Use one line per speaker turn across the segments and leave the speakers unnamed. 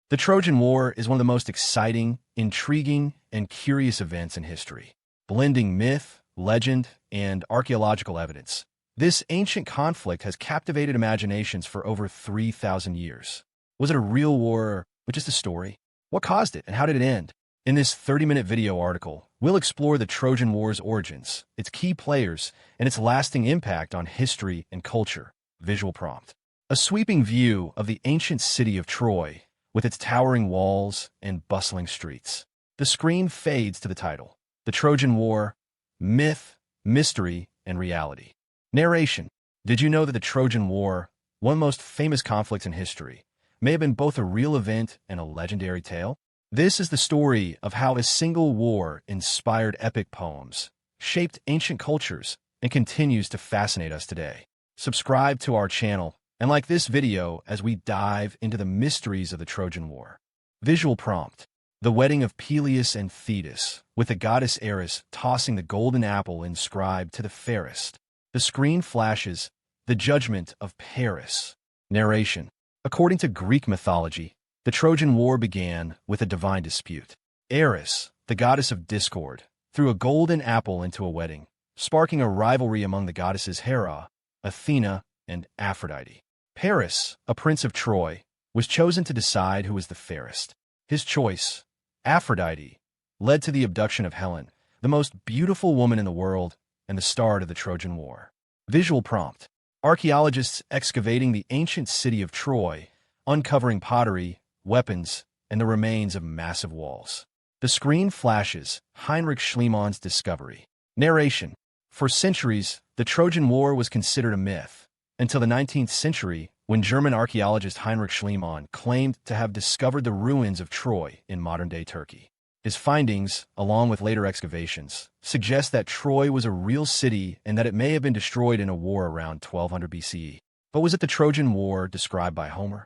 The Trojan War is one of the most exciting, intriguing, and curious events in history, blending myth, legend, and archaeological evidence. This ancient conflict has captivated imaginations for over 3,000 years. Was it a real war or just a story? What caused it, and how did it end? In this 30-minute video article, we'll explore the Trojan War's origins, its key players, and its lasting impact on history and culture. Visual prompt. A sweeping view of the ancient city of Troy, with its towering walls and bustling streets. The screen fades to the title, The Trojan War, Myth, Mystery, and Reality. Narration. Did you know that the Trojan War, one of the most famous conflicts in history, may have been both a real event and a legendary tale? This is the story of how a single war inspired epic poems, shaped ancient cultures, and continues to fascinate us today. Subscribe to our channel and like this video as we dive into the mysteries of the Trojan War. Visual prompt. The wedding of Peleus and Thetis, with the goddess Eris tossing the golden apple inscribed to the fairest. The screen flashes, the judgment of Paris. Narration. According to Greek mythology, the Trojan War began with a divine dispute. Eris, the goddess of discord, threw a golden apple into a wedding, sparking a rivalry among the goddesses Hera, Athena, and Aphrodite. Paris, a prince of Troy, was chosen to decide who was the fairest. His choice, Aphrodite, led to the abduction of Helen, the most beautiful woman in the world, and the start of the Trojan War. Visual prompt. Archaeologists excavating the ancient city of Troy, uncovering pottery, weapons, and the remains of massive walls. The screen flashes, Heinrich Schliemann's discovery. Narration. For centuries, the Trojan War was considered a myth, until the 19th century, when German archaeologist Heinrich Schliemann claimed to have discovered the ruins of Troy in modern-day Turkey. His findings, along with later excavations, suggest that Troy was a real city and that it may have been destroyed in a war around 1200 BCE. But was it the Trojan War described by Homer?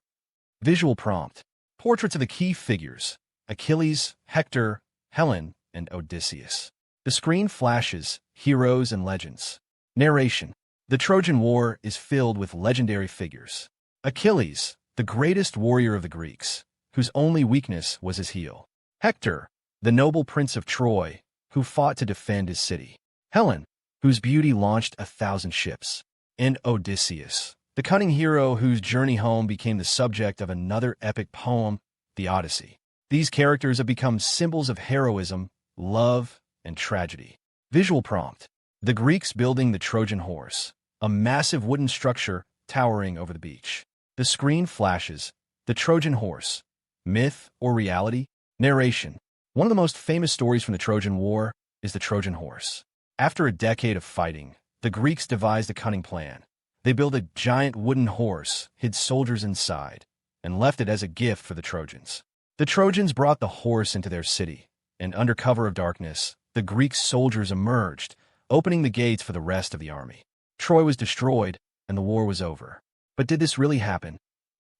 Visual prompt. Portraits of the key figures, Achilles, Hector, Helen, and Odysseus. The screen flashes, heroes and legends. Narration. The Trojan War is filled with legendary figures. Achilles, the greatest warrior of the Greeks, whose only weakness was his heel. Hector, the noble prince of Troy, who fought to defend his city. Helen, whose beauty launched 1,000 ships. And Odysseus, the cunning hero whose journey home became the subject of another epic poem, the Odyssey. These characters have become symbols of heroism, love, and tragedy. Visual prompt. The Greeks building the Trojan horse, a massive wooden structure towering over the beach. The screen flashes, the Trojan horse, myth or reality? Narration. One of the most famous stories from the Trojan War is the Trojan horse. After a decade of fighting, the Greeks devised a cunning plan. They built a giant wooden horse, hid soldiers inside, and left it as a gift for the Trojans. The Trojans brought the horse into their city, and under cover of darkness, the Greek soldiers emerged, opening the gates for the rest of the army. Troy was destroyed, and the war was over. But did this really happen?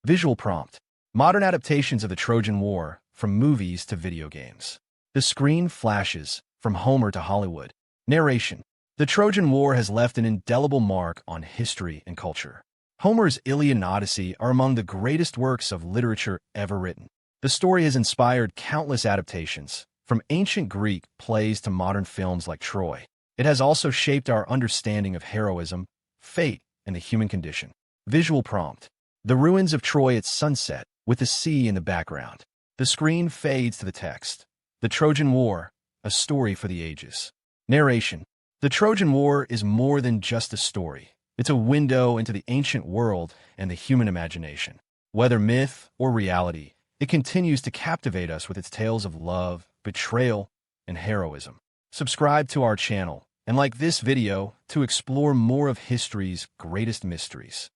Visual prompt. Modern adaptations of the Trojan War, from movies to video games. The screen flashes, from Homer to Hollywood. Narration. The Trojan War has left an indelible mark on history and culture. Homer's Iliad and Odyssey are among the greatest works of literature ever written. The story has inspired countless adaptations, from ancient Greek plays to modern films like Troy. It has also shaped our understanding of heroism, fate, and the human condition. Visual prompt. The ruins of Troy at sunset, with the sea in the background. The screen fades to the text. The Trojan War, a story for the ages. Narration. The Trojan War is more than just a story. It's a window into the ancient world and the human imagination. Whether myth or reality, it continues to captivate us with its tales of love, betrayal, and heroism. Subscribe to our channel and like this video to explore more of history's greatest mysteries.